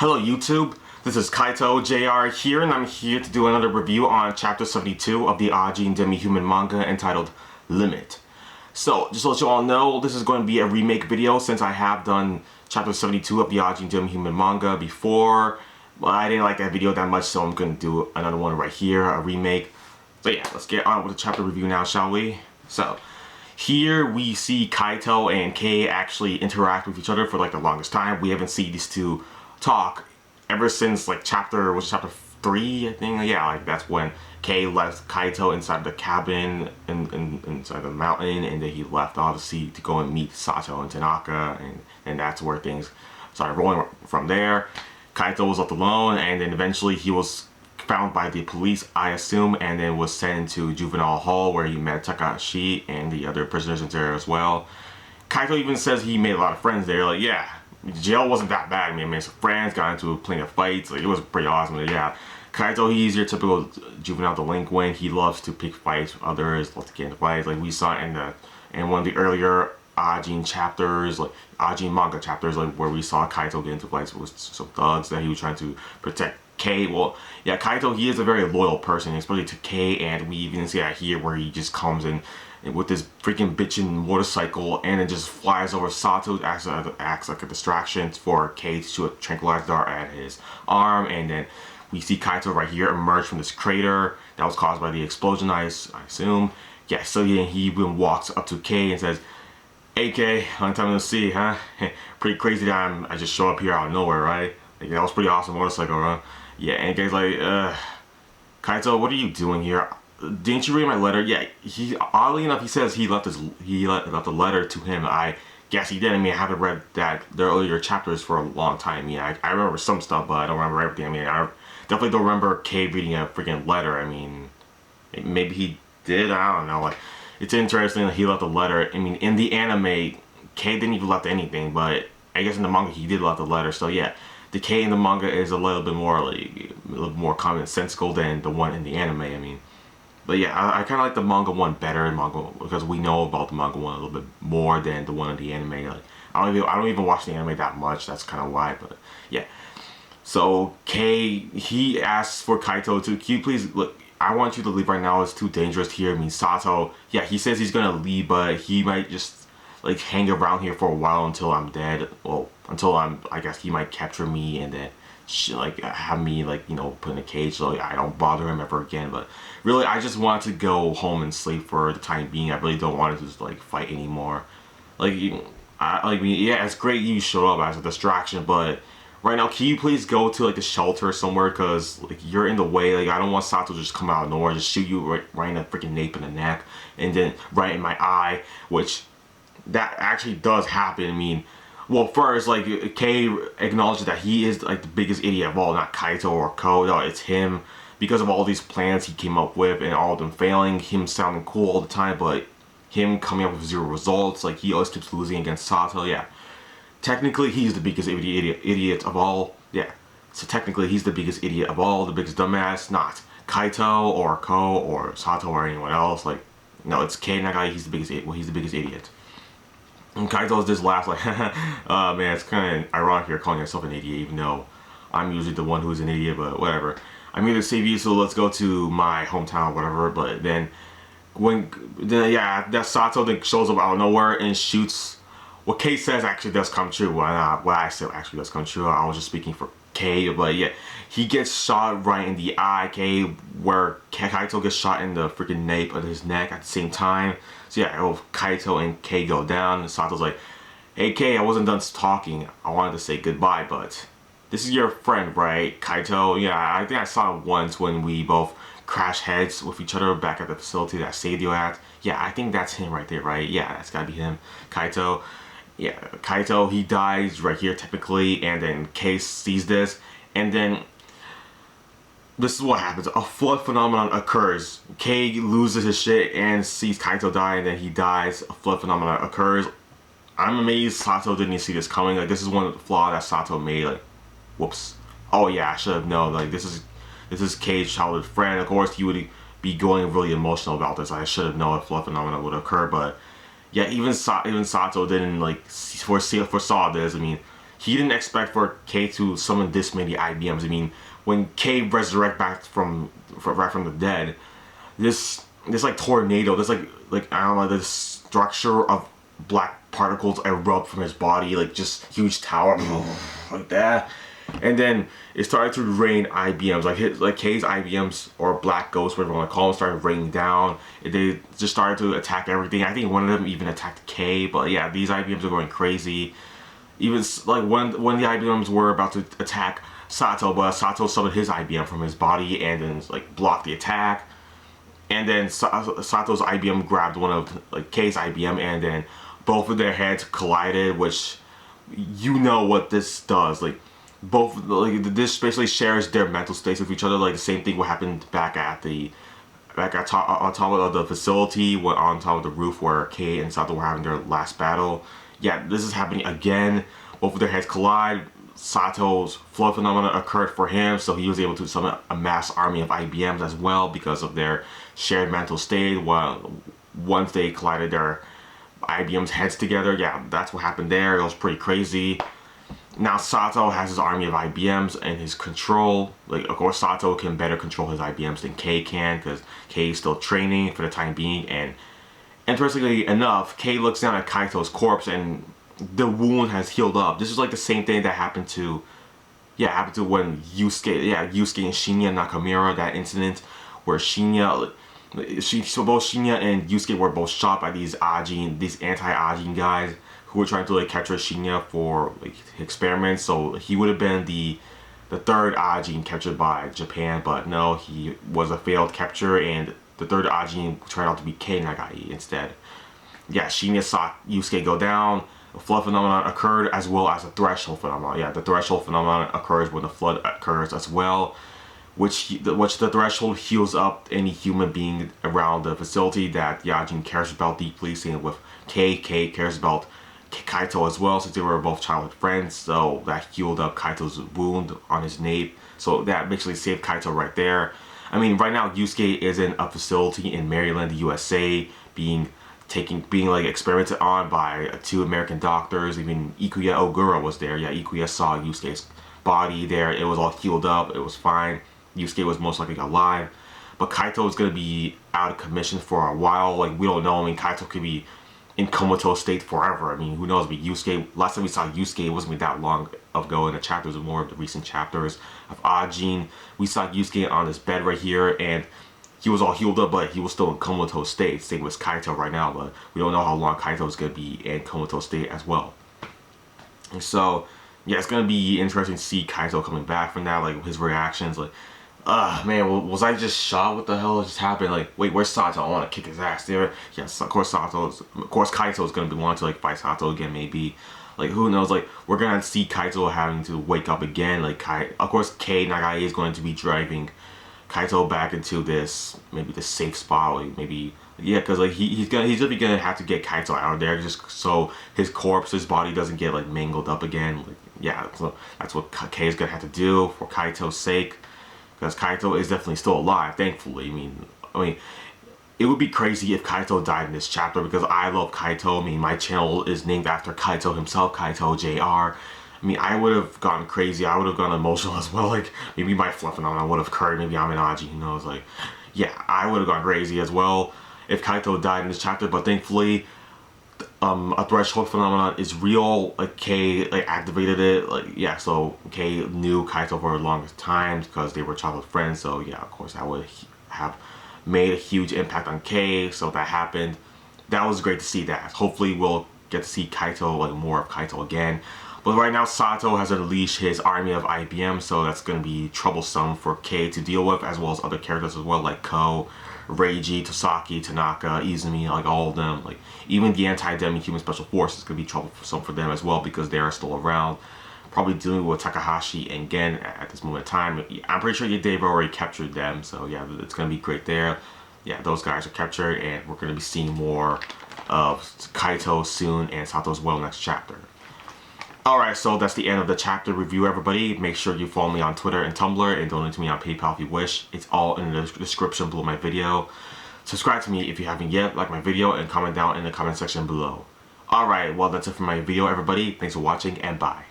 Hello YouTube, this is Kaito JR here, and I'm here to do another review on chapter 72 of the Ajin demi-human manga entitled Limit. So, just to let you all know, this is going to be a remake video since I have done chapter 72 of the Ajin demi-human manga before. But I didn't like that video that much, so I'm going to do another one right here, a remake. So yeah, let's get on with the chapter review now, shall we? So, here we see Kaito and Kei actually interact with each other for like the longest time. We haven't seen these two talk ever since like chapter 3, I think. Yeah, like that's when Kei left Kaito inside the cabin inside the mountain, and then he left obviously to go and meet Sato and Tanaka, and that's where things started rolling from there. Kaito was left alone, and then eventually he was found by the police, I assume, and then was sent into juvenile hall where he met Takashi and the other prisoners in there as well. Kaito even says he made a lot of friends there. Like, yeah, jail wasn't that bad. I mean, some friends, got into plenty of fights. Like, it was pretty awesome. Like, yeah, Kaito, he's your typical juvenile delinquent. He loves to pick fights with others, loves to get into fights. Like we saw in one of the earlier Ajin chapters, like Ajin manga chapters, like where we saw Kaito get into fights with some thugs that he was trying to protect Kei. Well, yeah, Kaito, he is a very loyal person, especially to Kei, and we even see that here where he just comes in with this freaking bitchin' motorcycle and then just flies over Sato, acts like a distraction for Kei to shoot a tranquilizer dart at his arm, and then we see Kaito right here emerge from this crater that was caused by the explosion, I assume. Yeah, so he even walks up to Kei and says, "Hey Kei, long time no see, huh? Pretty crazy that I just show up here out of nowhere, right? Like, that was pretty awesome motorcycle, huh?" Yeah, and Kei's like, "Kaito, what are you doing here? Didn't you read my letter?" Yeah, oddly enough, he says he left a letter to him. I guess he did. I mean, I haven't read the earlier chapters for a long time. Yeah, I remember some stuff, but I don't remember everything. I mean, I definitely don't remember Kei reading a freaking letter. I mean, maybe he did. I don't know. Like, it's interesting that he left a letter. I mean, in the anime, Kei didn't even left anything, but I guess in the manga he did left a letter. So yeah, the Kei in the manga is a little bit more commonsensical than the one in the anime. I mean. But yeah, I kind of like the manga one better because we know about the manga one a little bit more than the one in the anime. Like, I don't even watch the anime that much. That's kind of why. But yeah, so Kei, he asks for Kaito to, "Can you please look? I want you to leave right now. It's too dangerous here." I mean, Sato, yeah, he says he's gonna leave, but he might just like hang around here for a while until I'm dead. Well, until I guess he might capture me and then like have me, like, you know, put in a cage so I don't bother him ever again. But really, I just want to go home and sleep for the time being. I really don't want to just like fight anymore. Like, yeah, it's great you showed up as a distraction, but right now, can you please go to like the shelter somewhere, because like you're in the way. Like, I don't want Sato to just come out of nowhere, just shoot you right in the freaking nape in the neck, and then right in my eye, which that actually does happen. I mean, well, first, like, Kei acknowledges that he is like the biggest idiot of all, not Kaito or Ko. No, it's him, because of all these plans he came up with and all of them failing. Him sounding cool all the time, but him coming up with zero results. Like, he always keeps losing against Sato. Yeah, technically he's the biggest idiot of all. Yeah, so technically he's the biggest idiot of all, the biggest dumbass. Not Kaito or Ko or Sato or anyone else. Like, no, it's Kei Nagai. He's the biggest idiot. And Kaito's just laughs like, man, it's kind of ironic you're calling yourself an idiot, even though I'm usually the one who's an idiot, but whatever. I'm here to save you, so let's go to my hometown or whatever. But then, that Sato then shows up out of nowhere and shoots. What Kei says actually does come true. What I said actually does come true. I was just speaking for Kei, but yeah, he gets shot right in the eye, where Kaito gets shot in the freaking nape of his neck at the same time. So yeah, Kaito and Kei go down, and Sato's like, "Hey Kei, I wasn't done talking. I wanted to say goodbye, but this is your friend, right, Kaito?" Yeah, I think I saw it once when we both crash heads with each other back at the facility that I saved you at. Yeah, I think that's him right there, right? Yeah, that's gotta be him, Kaito. Yeah, Kaito, he dies right here technically, and then Kei sees this, and then this is what happens. A flood phenomenon occurs. Kei loses his shit and sees Kaito die, and then he dies. A flood phenomenon occurs. I'm amazed Sato didn't see this coming. Like, this is one of the flaws that Sato made. Like, whoops. Oh yeah, I should have known. Like, this is Kei's childhood friend. Of course, he would be going really emotional about this. I should have known a flood phenomenon would occur, but yeah, even Sato didn't like foresaw this. I mean, he didn't expect for K to summon this many IBMs. I mean, when K resurrect back from the dead, this like tornado, this like I don't know, this structure of black particles erupt from his body, like just huge tower like that. And then it started to rain IBMs, like K's IBMs or black ghosts, whatever you want to call them, started raining down. They just started to attack everything. I think one of them even attacked K. But yeah, these IBMs are going crazy. Even like when the IBMs were about to attack Sato, but Sato summoned his IBM from his body and then like blocked the attack. And then Sato's IBM grabbed one of like K's IBM, and then both of their heads collided, which you know what this does. Like both, like this basically shares their mental states with each other. Like the same thing what happened back at on top of the facility, on top of the roof where K and Sato were having their last battle. Yeah, this is happening again. Both of their heads collide. Sato's flood phenomenon occurred for him, so he was able to summon a mass army of IBMs as well because of their shared mental state. Once they collided their IBM's heads together, yeah, that's what happened there. It was pretty crazy. Now Sato has his army of IBMs in his control. Like, of course, Sato can better control his IBMs than K can, because K is still training for the time being. And interestingly enough, K looks down at Kaito's corpse and the wound has healed up. This is like the same thing that happened to when Yusuke and Shinya Nakamura, that incident where both Shinya and Yusuke were both shot by these anti-Ajin guys who were trying to like capture Shinya for like experiments. So he would have been the third Ajin captured by Japan, but no, he was a failed capture, and the third Ajin turned out to be Kei Nagai instead. Yeah, Shinya saw Yusuke go down. The flood phenomenon occurred, as well as the threshold phenomenon. Yeah, the threshold phenomenon occurs when the flood occurs as well, which the threshold heals up any human being around the facility that Yajin cares about deeply. Same with K cares about Kaito as well, since they were both childhood friends. So that healed up Kaito's wound on his nape. So that basically saved Kaito right there. I mean, right now Yusuke is in a facility in Maryland, USA, being like experimented on by 2 American doctors. Even Ikuya Ogura was there. Yeah, Ikuya saw Yusuke's body there. It was all healed up. It was fine. Yusuke was most likely alive. But Kaito is going to be out of commission for a while. Like, we don't know. I mean, Kaito could be in comatose state forever. I mean, who knows? But Yusuke, last time we saw Yusuke, it wasn't that long ago in the chapters, more of the recent chapters of Ajin. We saw Yusuke on this bed right here, and he was all healed up, but he was still in comatose state. Same with Kaito right now, but we don't know how long Kaito is going to be in comatose state as well. And so, yeah, it's going to be interesting to see Kaito coming back from that, like his reactions. Like, man, was I just shot? What the hell just happened? Like, wait, where's Sato? I want to kick his ass there. Yes, of course Kaito is going to be wanting to like fight Sato again, maybe. Like, who knows? Like, we're going to see Kaito having to wake up again. Like, of course, Kei Nagai is going to be driving Kaito back into this safe spot, like maybe, yeah, because like he's definitely gonna have to get Kaito out of there just so his body doesn't get like mangled up again. Like, yeah, so that's what Kei is gonna have to do for Kaito's sake, because Kaito is definitely still alive, thankfully. I mean, it would be crazy if Kaito died in this chapter, because I love Kaito. I mean, my channel is named after Kaito himself, Kaito JR. I mean, I would have gone crazy. I would have gone emotional as well. Like, maybe my flood phenomenon would have occurred. Maybe I'm an Ajin, who knows? Like, yeah, I would have gone crazy as well if Kaito died in this chapter. But thankfully, a threshold phenomenon is real. Like, Kei like activated it. Like, yeah, so Kei knew Kaito for the longest time because they were childhood friends. So yeah, of course, that would have made a huge impact on Kei. So that happened. That was great to see that. Hopefully, we'll get to see Kaito, like more of Kaito again. But right now, Sato has unleashed his army of IBM, so that's going to be troublesome for Kei to deal with, as well as other characters as well, like Ko, Reiji, Tosaki, Tanaka, Izumi, like all of them. Like, even the anti-demi human special force is going to be troublesome for them as well, because they are still around, probably dealing with Takahashi and Gen at this moment in time. I'm pretty sure they've already captured them, so yeah, it's going to be great there. Yeah, those guys are captured, and we're going to be seeing more of Kaito soon, and Sato as well next chapter. Alright, so that's the end of the chapter review, everybody. Make sure you follow me on Twitter and Tumblr, and donate to me on PayPal if you wish. It's all in the description below my video. Subscribe to me if you haven't yet, like my video, and comment down in the comment section below. Alright, well, that's it for my video, everybody. Thanks for watching, and bye.